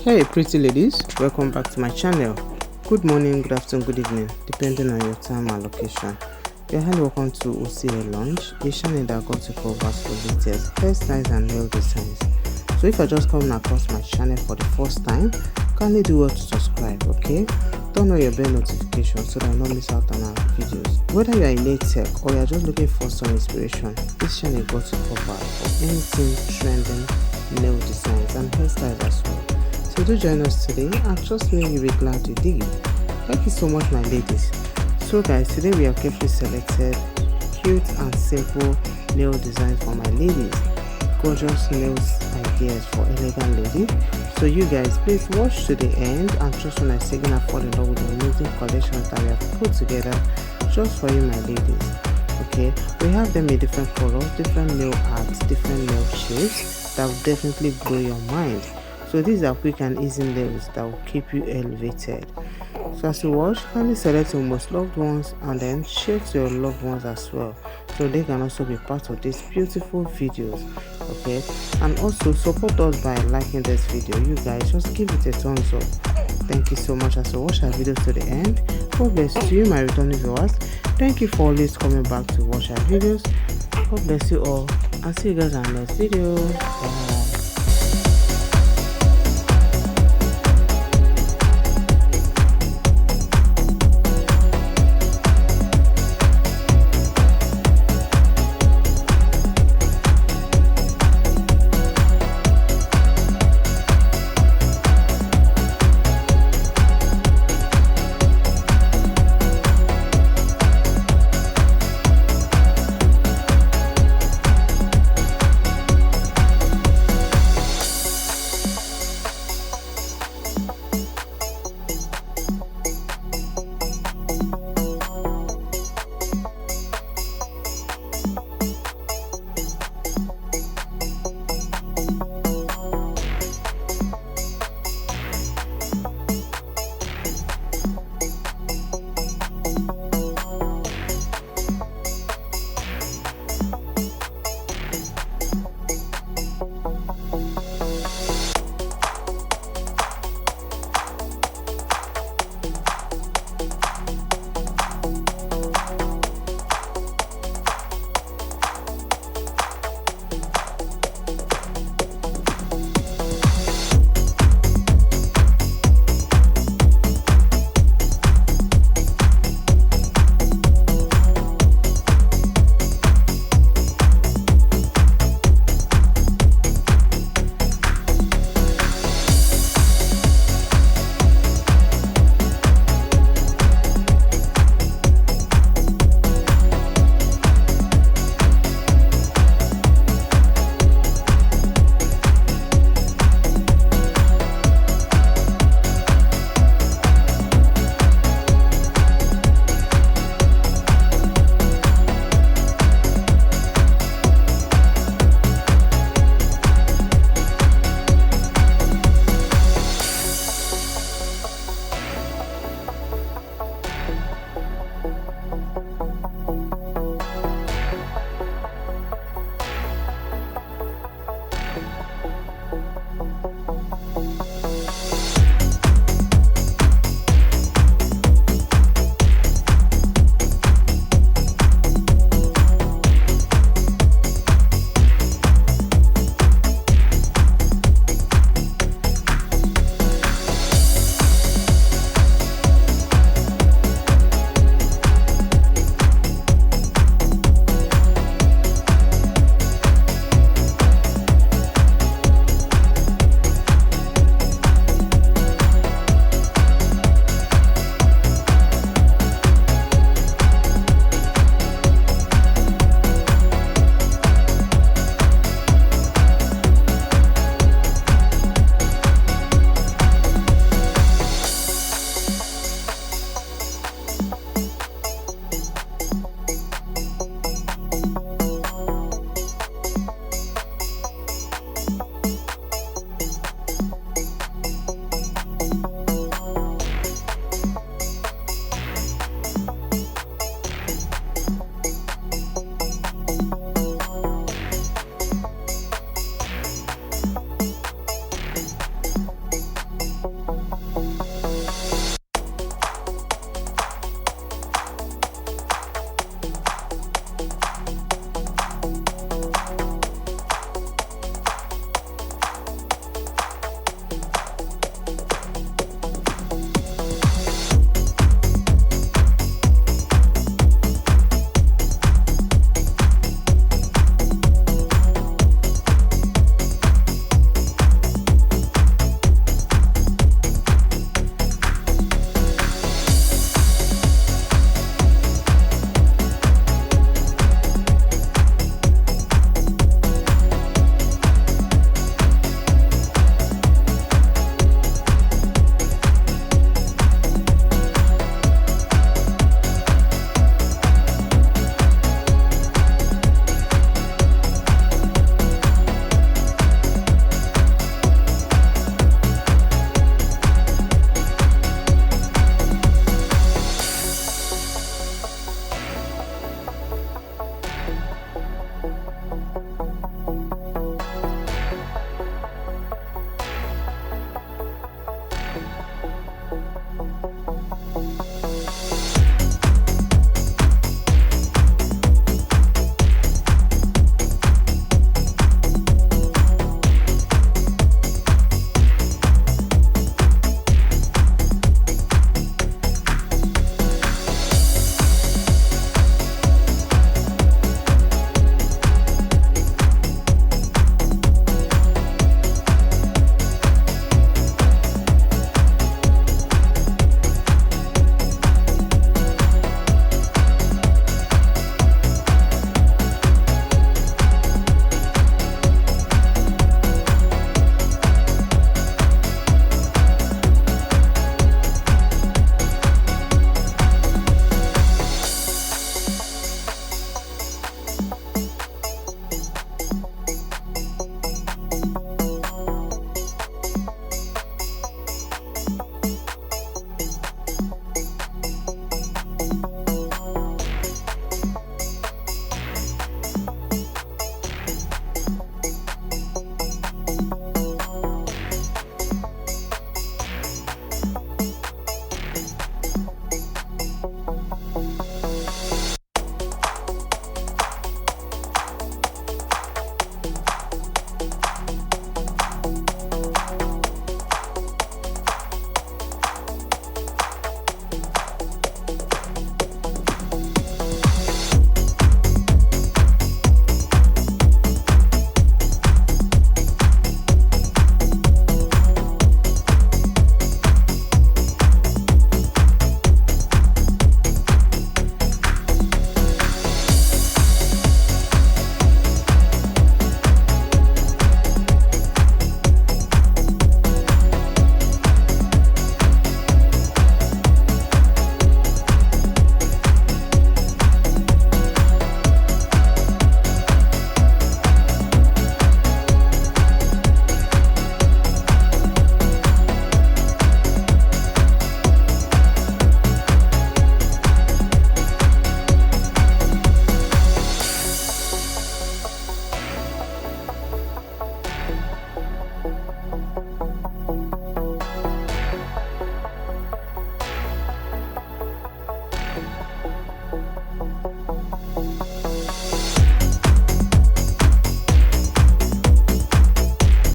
Hey pretty ladies, welcome back to my channel. Good morning, good afternoon, good evening, depending on your time and location. You're highly welcome to OCA Lounge, a channel that got to cover latest hairstyles and nail designs. So if you're just coming across my channel for the first time, kindly do well to subscribe, okay? Turn on your bell notification so that you don't miss out on our videos. Whether you are in nail tech or you're just looking for some inspiration, this channel got to cover for anything trending, nail designs and hairstyles as well. So do join us today and trust me, you'll be glad you did. Thank you so much my ladies. So guys, today we have carefully selected cute and simple nail designs for my ladies. Gorgeous nails ideas for elegant lady. So you guys please watch to the end and trust when I say gonna fall in love with the amazing collections that we have put together just for you my ladies. Okay, we have them in different colors, different nail arts, different nail shapes that will definitely blow your mind. So these are quick and easy nails that will keep you elevated. So as you watch, kindly select your most loved ones and then share to your loved ones as well, so they can also be part of these beautiful videos. Okay, and also support us by liking this video. You guys just give it a thumbs up. Thank you so much as you watch our videos to the end. God bless you my returning viewers. Thank you for always coming back to watch our videos. God bless you all and see you guys in the next video. Bye.